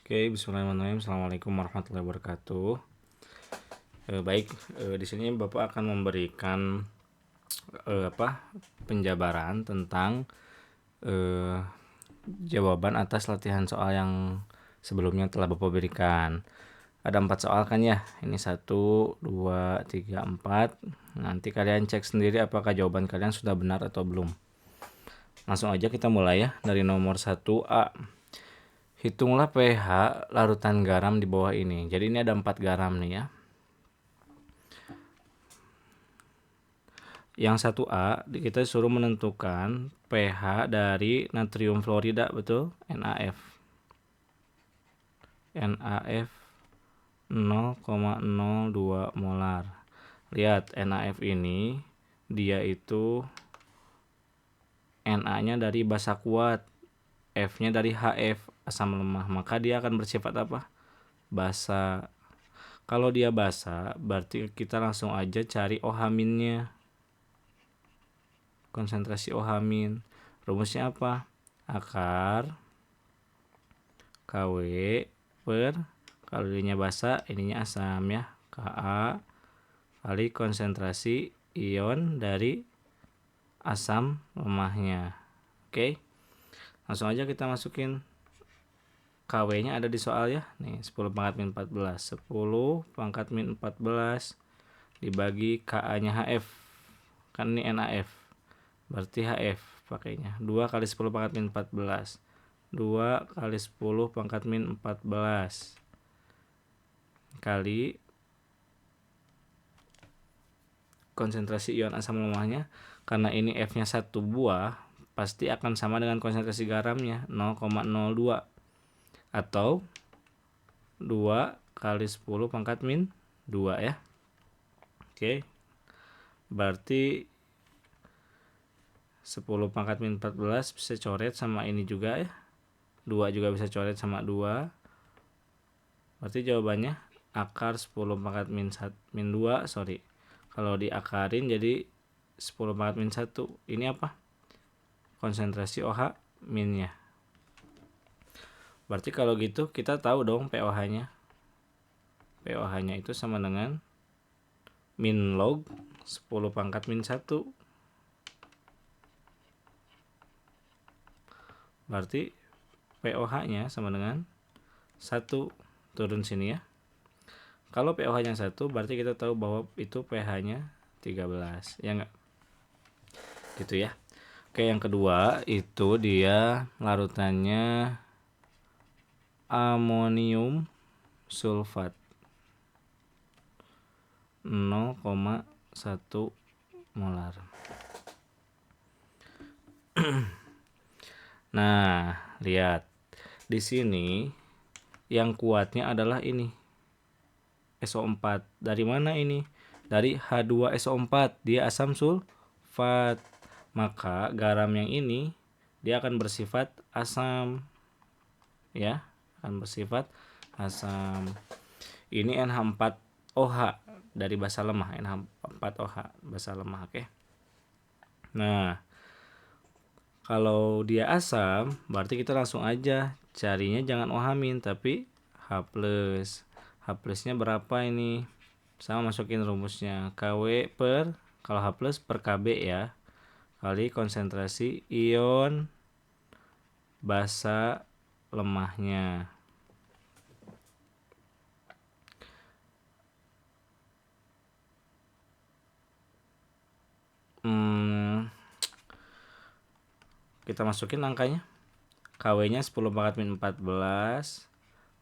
Oke, bismillahirrahmanirrahim. Assalamualaikum warahmatullahi wabarakatuh. Baik, di sini Bapak akan memberikan penjabaran tentang eh, jawaban atas latihan soal yang sebelumnya telah Bapak berikan. Ada 4 soal kan ya? Ini 1, 2, 3, 4. Nanti kalian cek sendiri apakah jawaban kalian sudah benar atau belum. Langsung aja kita mulai ya dari nomor 1A. Hitunglah pH larutan garam di bawah ini. Jadi ini ada 4 garam nih ya. Yang 1A kita suruh menentukan pH dari natrium fluorida, betul? NaF. NaF 0,02 molar. Lihat NaF ini dia itu Na-nya dari basa kuat, F-nya dari HF, asam lemah. Maka dia akan bersifat apa? Basa. Kalau dia basa, berarti kita langsung aja cari OH-nya. Konsentrasi OH-. Rumusnya apa? Akar KW per, kalau ininya basa, ininya asam ya. Ka kali konsentrasi ion dari asam lemahnya. Oke. Langsung aja kita masukin KW-nya ada di soal ya. Nih 10 pangkat min 14. 10 pangkat min 14 dibagi Ka-nya HF. Kan ini NaF. Berarti HF pakainya. 2 kali 10 pangkat min 14. 2 kali 10 pangkat min 14 kali konsentrasi ion asam lemahnya. Karena ini F-nya 1 buah, pasti akan sama dengan konsentrasi garamnya 0,02 atau 2 kali 10 pangkat min 2 ya. Oke. Berarti 10 pangkat min 14 bisa coret sama ini juga ya. 2 juga bisa coret sama 2. Berarti jawabannya akar 10 pangkat min 2, sorry. Kalau diakarin jadi 10 pangkat min 1. Ini apa? Konsentrasi OH minnya. Berarti kalau gitu kita tahu dong pOH-nya. pOH-nya itu sama dengan min log 10 pangkat min 1. Berarti pOH-nya sama dengan 1. Turun sini ya. Kalau pOH-nya 1, berarti kita tahu bahwa itu pH-nya 13. Ya enggak? Gitu ya. Oke, yang kedua itu dia larutannya amonium sulfat 0,1 molar. Nah, lihat. Di sini yang kuatnya adalah ini. SO4. Dari mana ini? Dari H2SO4. Dia asam sulfat. Maka garam yang ini dia akan bersifat asam. Ya, akan bersifat asam. Ini NH4OH dari basa lemah. NH4OH basa lemah, oke. Nah, kalau dia asam, berarti kita langsung aja carinya jangan OH- tapi H+. H+-nya berapa ini? Sama masukin rumusnya. KW per, kalau H+ per KB ya, kali konsentrasi ion basa lemahnya. Kita masukin angkanya. KW-nya 10 pangkat min 14.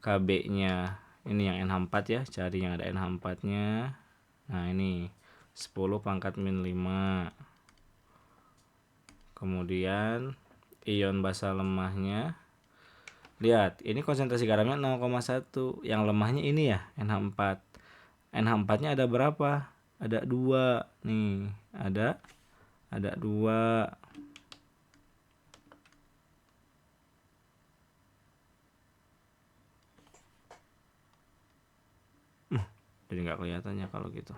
KB-nya ini yang NH4 ya, cari yang ada NH4-nya. Nah, ini 10 pangkat min 5. Kemudian ion basa lemahnya. Lihat, ini konsentrasi garamnya 0,1. Yang lemahnya ini ya, NH4. NH4-nya ada berapa? Ada 2 nih. Ada 2. Jadi nggak kelihatannya kalau gitu.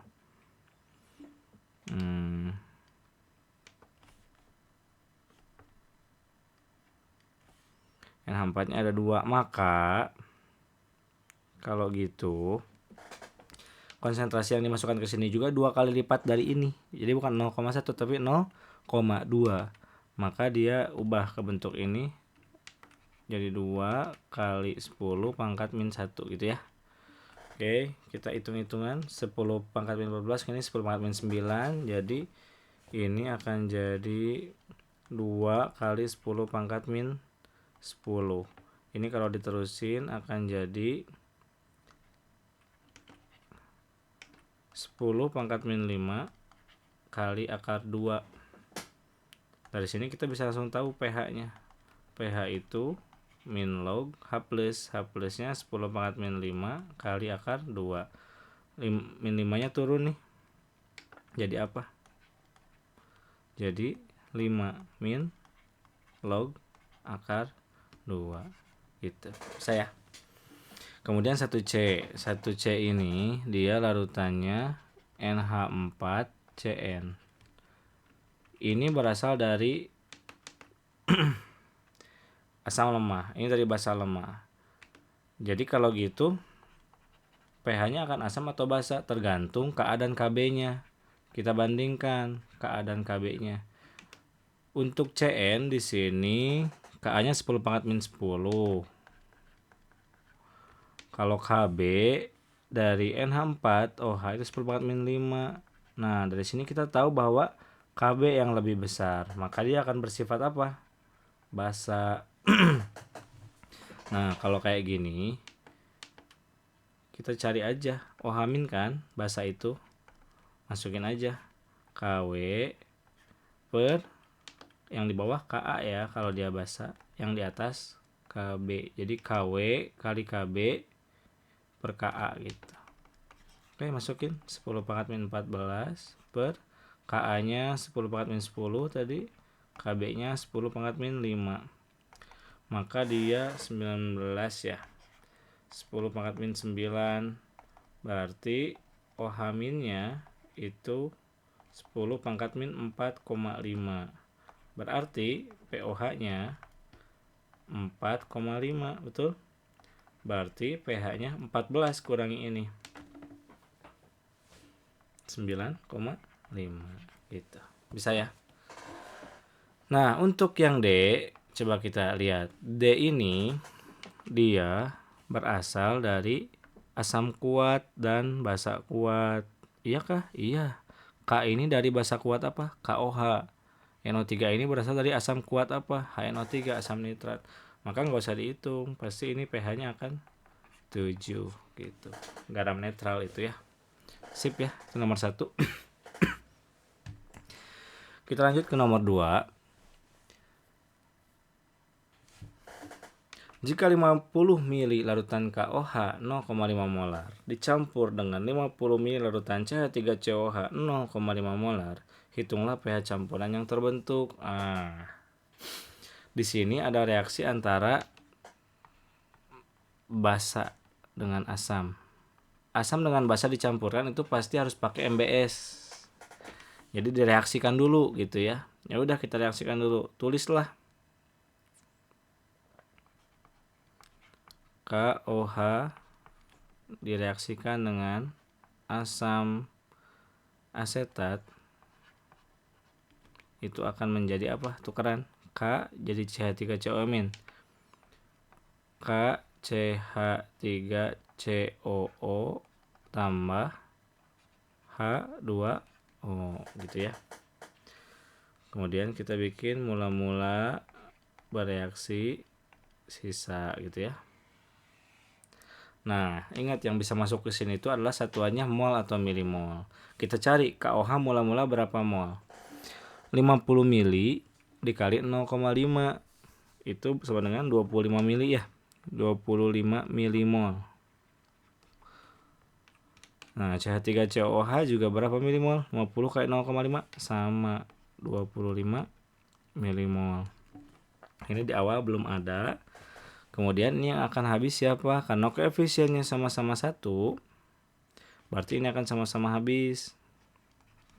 NH4-nya ada 2, maka Kalau gitu konsentrasi yang dimasukkan ke sini juga 2 kali lipat dari ini. Jadi bukan 0,1 tapi 0,2. Maka dia ubah ke bentuk ini jadi 2 kali 10 pangkat min 1 gitu ya. Oke, kita hitung-hitungan 10 pangkat min 14 ini 10 pangkat min 9. Jadi ini akan jadi 2 kali 10 pangkat min 10. Ini kalau diterusin akan jadi 10 pangkat min 5 kali akar 2. Dari sini kita bisa langsung tahu pH-nya. pH itu min log H plus. H plusnya 10 pangkat min 5 kali akar 2. Min 5 nya turun nih. Jadi apa? Jadi 5 min log akar 2 gitu. Saya. Kemudian 1C. 1C ini dia larutannya NH4CN. Ini berasal dari asam lemah. Ini dari basa lemah. Jadi kalau gitu pH-nya akan asam atau basa tergantung Ka dan Kb-nya. Kita bandingkan Ka dan Kb-nya. Untuk CN di sini Ka-nya 10 pangkat min 10. Kalau Kb dari NH4 OH itu 10 pangkat min 5. Nah, dari sini kita tahu bahwa Kb yang lebih besar, maka dia akan bersifat apa? Basa. Nah, kalau kayak gini kita cari aja OH min kan, basa itu. Masukin aja Kw per yang di bawah Ka ya kalau dia basa, yang di atas Kb. Jadi Kw kali Kb per Ka gitu. Oke, masukin 10 pangkat min 14 per Ka-nya 10 pangkat min 10 tadi, Kb-nya 10 pangkat min 5. Maka dia 19 ya. 10 pangkat min 9 berarti OH minnya itu 10 pangkat min 4,5. Berarti POH-nya 4,5, betul? Berarti pH-nya 14 kurangi ini 9,5 gitu. Bisa ya? Nah, untuk yang D, coba kita lihat. D ini dia berasal dari asam kuat dan basa kuat. Iya kah? Iya. K ini dari basa kuat apa? KOH. NO3 ini berasal dari asam kuat apa? HNO3, asam nitrat. Maka nggak usah dihitung, pasti ini pH-nya akan 7 gitu. Garam netral itu ya. Sip ya, itu nomor 1. Kita lanjut ke nomor 2. Jika 50 ml larutan KOH 0,5 molar dicampur dengan 50 ml larutan CH3COH 0,5 molar, hitunglah pH campuran yang terbentuk. Di sini ada reaksi antara basa dengan asam. Asam dengan basa dicampurkan itu pasti harus pakai MBS. Jadi direaksikan dulu gitu ya. Ya udah kita reaksikan dulu. Tulislah KOH direaksikan dengan asam asetat itu akan menjadi apa? Tukeran K jadi CH3COO-. K CH3COO tambah H2O gitu ya. Kemudian kita bikin mula-mula bereaksi sisa gitu ya. Nah, ingat yang bisa masuk ke sini itu adalah satuannya mol atau milimol. Kita cari KOH mula-mula berapa mol. 50 mili dikali 0,5 itu sama dengan 25 mili ya. 25 milimol. Nah, CH3COOH juga berapa milimol? 50 kali 0,5 sama 25 milimol. Ini di awal belum ada. Kemudian ini yang akan habis siapa? Karena koefisiennya sama-sama 1, berarti ini akan sama-sama habis.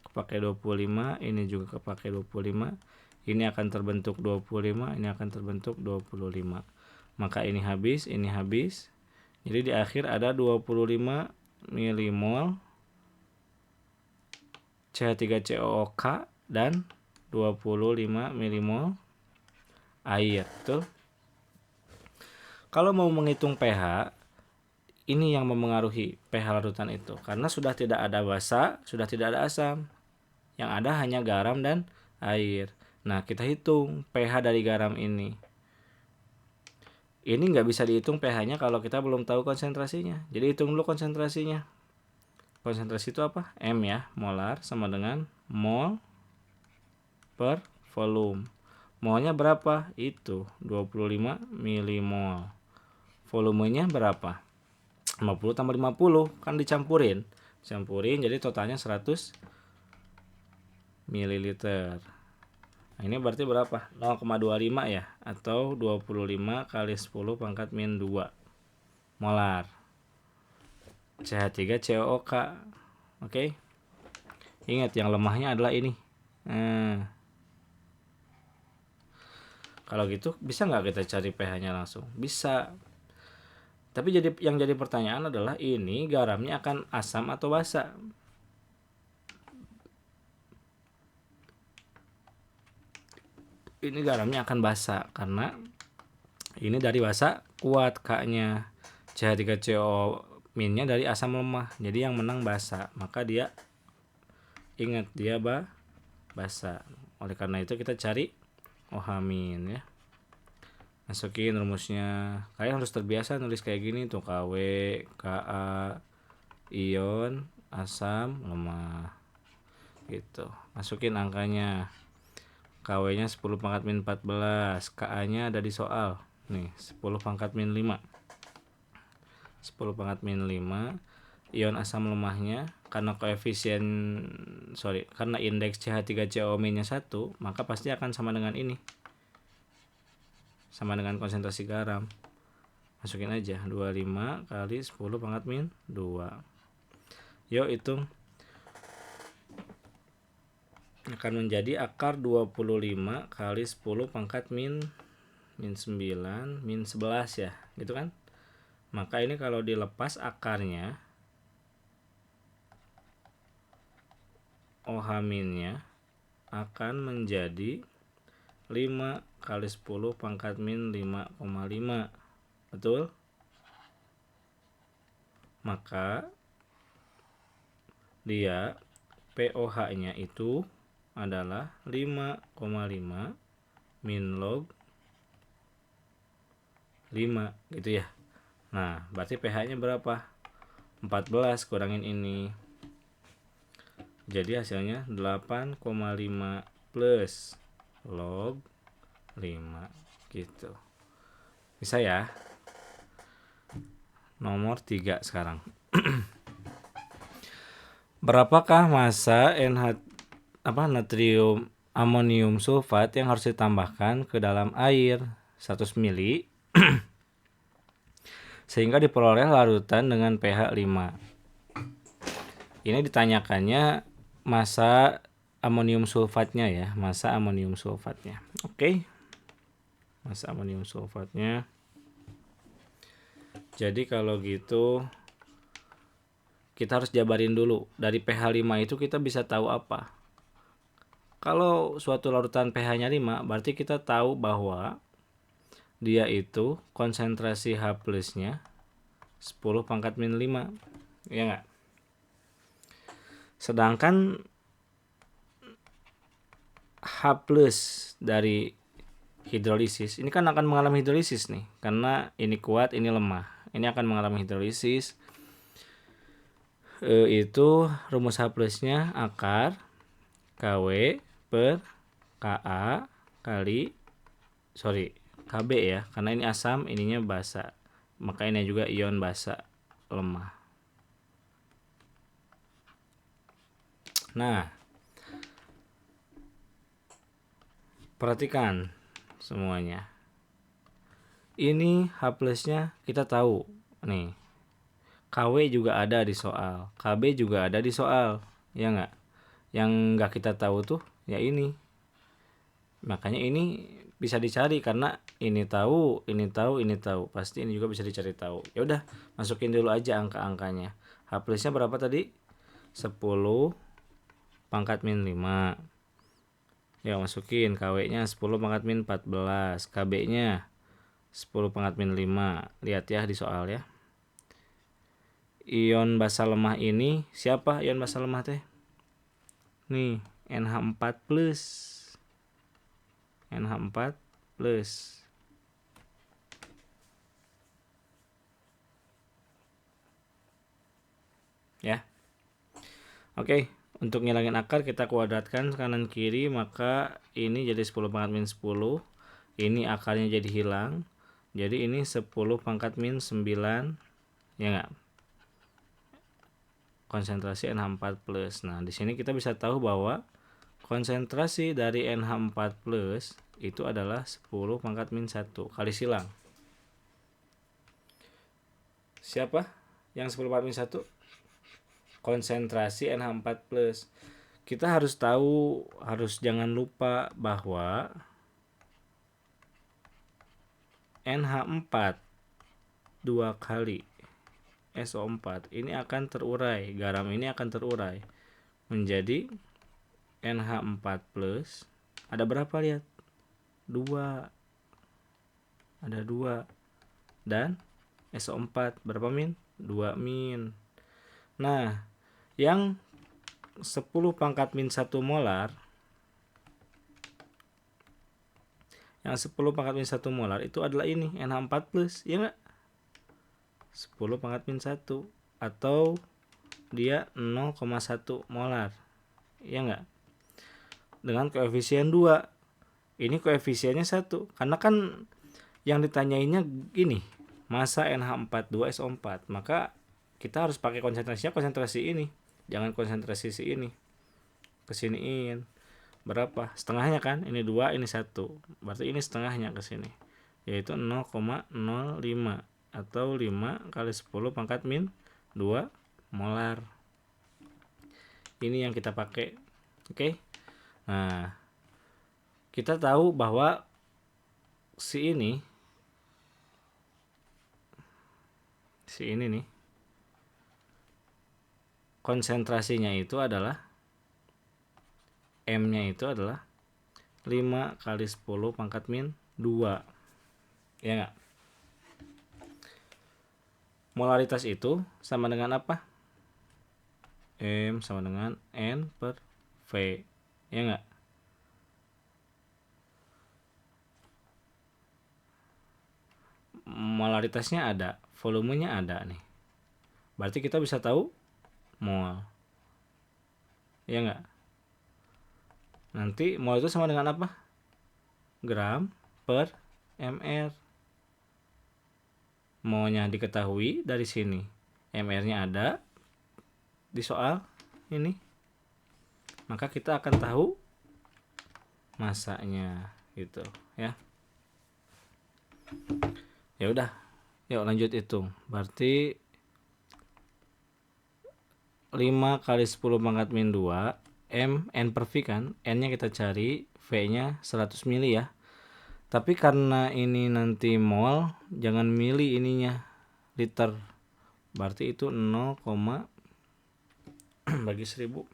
Kepakai 25, ini juga kepakai 25. Ini akan terbentuk 25, ini akan terbentuk 25. Maka ini habis, Jadi di akhir ada 25 milimol CH3COOK dan 25 milimol air. Betul? Kalau mau menghitung pH, ini yang mempengaruhi pH larutan itu. Karena sudah tidak ada basa, sudah tidak ada asam. Yang ada hanya garam dan air. Nah, kita hitung pH dari garam ini. Ini nggak bisa dihitung pH-nya kalau kita belum tahu konsentrasinya. Jadi hitung dulu konsentrasinya. Konsentrasi itu apa? M ya, molar sama dengan mol per volume. Molnya berapa? Itu 25 milimol. Volumenya berapa? 50 tambah 50 kan dicampurin. Jadi totalnya 100 mililiter. Nah, ini berarti berapa? 0,25 ya, atau 25 kali 10 pangkat min 2 molar CH3COOK. Oke. Ingat yang lemahnya adalah ini. Kalau gitu bisa nggak kita cari pH-nya langsung? Bisa. Tapi yang jadi pertanyaan adalah ini garamnya akan asam atau basa? Ini garamnya akan basa karena ini dari basa kuat K-nya. CH3CO minnya dari asam lemah. Jadi yang menang basa. Maka dia ingat dia basa. Oleh karena itu kita cari OH min ya. Masukin rumusnya. Kalian harus terbiasa nulis kayak gini tuh, KW, Ka, ion, asam, lemah. Gitu. Masukin angkanya. KW-nya 10 pangkat min 14, Ka-nya ada di soal. Nih, 10 pangkat min 5. 10 pangkat min 5. Ion asam lemahnya karena karena indeks CH3COO-nya 1, maka pasti akan sama dengan ini. Sama dengan konsentrasi garam. Masukin aja 25 kali 10 pangkat min 2. Yuk hitung. Akan menjadi akar 25 kali 10 pangkat min 9 min 11 ya, gitu kan. Maka ini kalau dilepas akarnya, OH minnya akan menjadi 5 kali 10 pangkat min 5,5. Betul? Maka dia POH-nya itu adalah 5,5 min log 5 gitu ya. Nah, berarti pH-nya berapa? 14 kurangin ini. Jadi hasilnya 8,5 plus log 5 gitu. Bisa ya? Nomor 3 sekarang. Berapakah massa natrium amonium sulfat yang harus ditambahkan ke dalam air 100 ml sehingga diperoleh larutan dengan pH 5. Ini ditanyakannya massa amonium sulfatnya ya, massa amonium sulfatnya. Oke. Massa amonium sulfatnya. Jadi kalau gitu kita harus jabarin dulu. Dari pH 5 itu kita bisa tahu apa? Kalau suatu larutan pH-nya 5, berarti kita tahu bahwa dia itu konsentrasi H plusnya 10 pangkat min 5. Ya enggak? Sedangkan H plus dari hidrolisis ini kan akan mengalami hidrolisis nih, karena ini kuat, ini lemah. Ini akan mengalami hidrolisis. Itu rumus H plusnya akar KW per Ka kali Kb ya, karena ini asam, ininya basa. Maka ini juga ion basa lemah. Nah, perhatikan semuanya. Ini H plusnya kita tahu nih. KW juga ada di soal, KB juga ada di soal, ya enggak? Yang enggak kita tahu tuh ya ini. Makanya ini bisa dicari karena ini tahu, ini tahu, ini tahu. Pasti ini juga bisa dicari tahu. Ya udah, masukin dulu aja angka-angkanya. H plusnya berapa tadi? 10 pangkat min 5. Ya, masukin KW-nya 10 pangkat min 14, KB-nya 10 pangkat min 5. Lihat ya di soal ya. Ion basa lemah ini siapa ion basa lemah teh? Nih, NH4 plus. NH4 plus. Ya. Oke, untuk ngilangin akar kita kuadratkan kanan kiri, maka ini jadi 10 pangkat min 10. Ini akarnya jadi hilang. Jadi ini 10 pangkat min 9. Ya enggak? Konsentrasi NH4 plus. Nah, di sini kita bisa tahu bahwa konsentrasi dari NH4 plus itu adalah 10 pangkat min 1 kali silang. Siapa yang 10 pangkat min 1? Konsentrasi NH4 plus. Kita harus tahu, jangan lupa bahwa NH4 2 kali SO4 ini akan terurai, garam ini akan terurai menjadi NH4 plus. Ada berapa, lihat? 2. Ada 2. Dan SO4 berapa min? 2 min. Nah, yang 10 pangkat min 1 molar, yang 10 pangkat min 1 molar itu adalah ini NH4 plus, ya enggak? 10 pangkat min 1 atau dia 0,1 molar, ya enggak? Dengan koefisien 2. Ini koefisiennya 1 karena kan yang ditanyainnya gini, masa NH4 2SO4, maka kita harus pakai konsentrasi ini, jangan konsentrasi si ini kesiniin. Berapa? Setengahnya kan, ini 2, ini 1, berarti ini setengahnya ke sini, yaitu 0,05 atau 5 kali 10 pangkat min 2 molar. Ini yang kita pakai. Oke. Nah, kita tahu bahwa si ini nih, konsentrasinya itu adalah M-nya itu adalah 5 kali 10 pangkat min 2. Ya enggak? Molaritas itu sama dengan apa? M sama dengan N per V. Ya enggak? Molaritasnya ada, volumenya ada nih. Berarti kita bisa tahu mol. Ya enggak? Nanti mol itu sama dengan apa? Gram per mr. Molnya diketahui dari sini, mr-nya ada di soal ini, maka kita akan tahu masanya gitu ya. Ya udah, yuk lanjut hitung. Berarti 5 kali 10 pangkat min 2 M, N per V kan, N nya kita cari, V nya 100 mili ya. Tapi karena ini nanti mol, jangan mili ininya, liter. Berarti itu 0, bagi 1000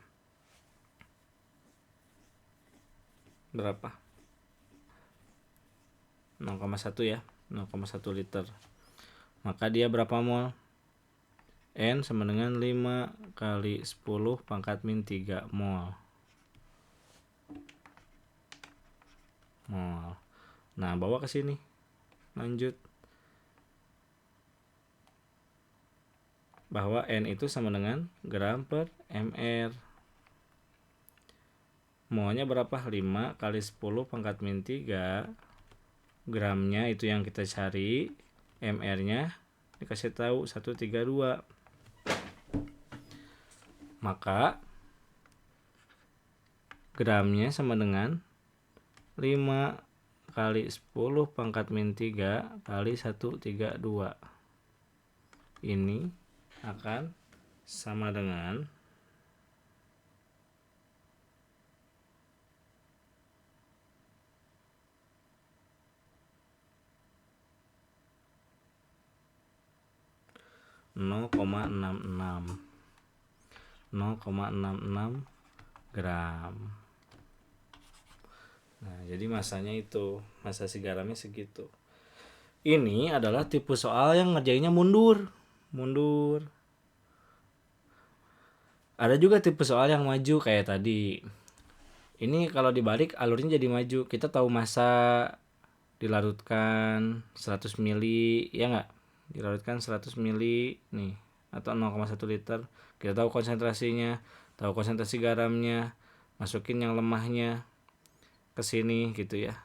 berapa? 0,1 ya, 0,1 liter. Maka dia berapa mol? N sama dengan 5 kali 10 pangkat min 3 mol. Nah, bawa ke sini. Lanjut. Bahwa N itu sama dengan gram per mr. Molnya berapa? 5 kali 10 pangkat min 3. Gramnya itu yang kita cari. MR-nya dikasih tahu 132. Maka gramnya sama dengan 5 kali 10 pangkat min 3 kali 132. Ini akan sama dengan 0,1 0,66 gram. Nah, jadi masanya itu, masa si garamnya segitu. Ini adalah tipe soal yang ngerjainnya mundur. Ada juga tipe soal yang maju kayak tadi. Ini kalau dibalik alurnya jadi maju. Kita tahu masa dilarutkan 100 mili, ya nggak? Dilarutkan 100 mili nih, atau 0,1 liter. Kita tahu konsentrasinya, tahu konsentrasi garamnya, masukin yang lemahnya ke sini gitu ya.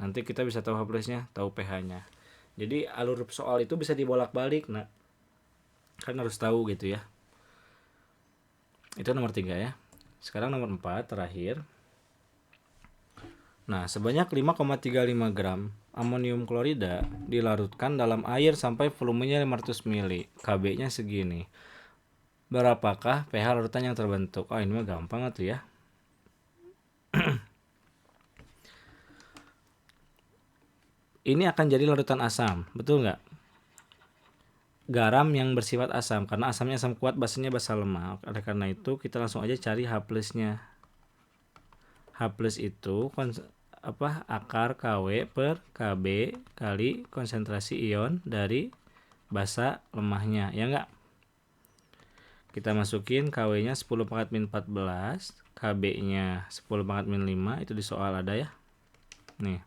Nanti kita bisa tahu H plusnya, tahu pH-nya. Jadi alur soal itu bisa dibolak-balik, nah kan harus tahu gitu ya. Itu nomor 3 ya. Sekarang nomor 4 terakhir. Nah, sebanyak 5,35 gram amonium klorida dilarutkan dalam air sampai volumenya 500 mili. Kb-nya segini. Berapakah pH larutan yang terbentuk? Oh, ini mah gampang tuh ya. Ini akan jadi larutan asam, betul nggak? Garam yang bersifat asam, karena asamnya asam kuat, basanya basa lemah. Oleh karena itu, kita langsung aja cari H plusnya. H plus itu akar KW per KB kali konsentrasi ion dari basa lemahnya, ya enggak? Kita masukin KW-nya 10 pangkat min 14, KB-nya 10 pangkat min 5, itu di soal ada ya. Nih.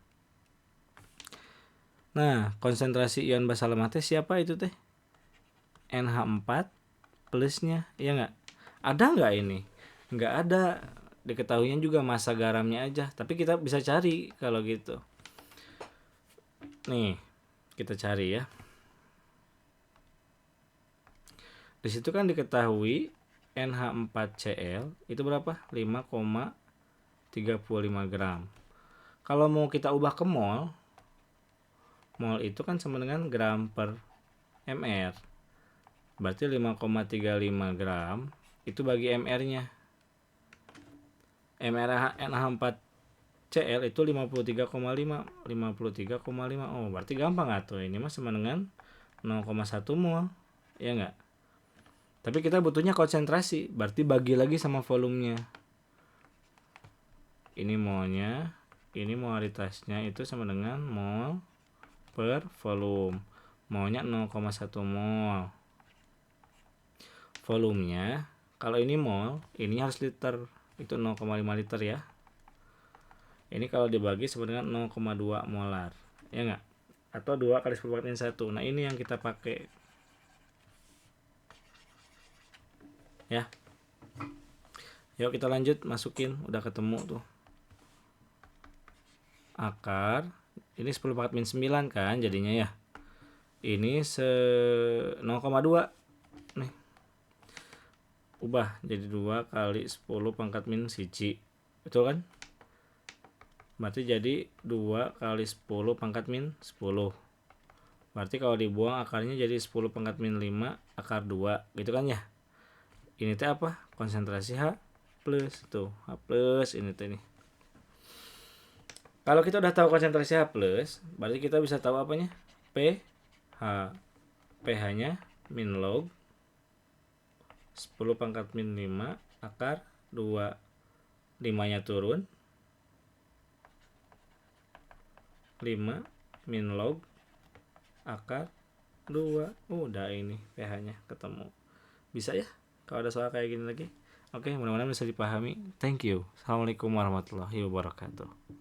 Nah, konsentrasi ion basa lemah teh siapa itu teh? NH4 plusnya, ya enggak? Ada enggak ini? Enggak ada. Diketahuinya juga massa garamnya aja, tapi kita bisa cari kalau gitu. Nih, kita cari ya. Di situ kan diketahui NH4Cl itu berapa? 5,35 gram. Kalau mau kita ubah ke mol itu kan sama dengan gram per mr. Berarti 5,35 gram itu bagi mr-nya. NH4Cl itu 53,5. Oh, berarti gampang atuh. Ini mah sama dengan 0,1 mol. Ya enggak? Tapi kita butuhnya konsentrasi, berarti bagi lagi sama volumenya. Ini molnya, ini molaritasnya itu sama dengan mol per volume. Molnya 0,1 mol. Volumenya, kalau ini mol, ini harus liter. Itu 0,5 liter ya. Ini kalau dibagi sama dengan 0,2 molar. Ya enggak? Atau 2 kali 10 pangkat 1. Nah, ini yang kita pakai. Ya. Yuk kita lanjut, masukin, udah ketemu tuh. Akar ini 10 pangkat min 9 kan jadinya ya. Ini 0,2 nih. Ubah jadi 2 kali 10 pangkat min 1. Betul kan? Berarti jadi 2 kali 10 pangkat min 10. Berarti kalau dibuang akarnya jadi 10 pangkat min 5 akar 2 gitu kan ya. Ini teh apa? Konsentrasi H plus tuh. H plus ini teh nih. Kalau kita udah tahu konsentrasi H plus, berarti kita bisa tahu apanya? pH. pH-nya min log 10 pangkat min 5 akar 2. 5-nya turun. 5 min log akar 2. Udah ini pH-nya ketemu. Bisa ya? Kalau ada soal kayak gini lagi. Oke, mudah-mudahan bisa dipahami. Thank you. Assalamualaikum warahmatullahi wabarakatuh.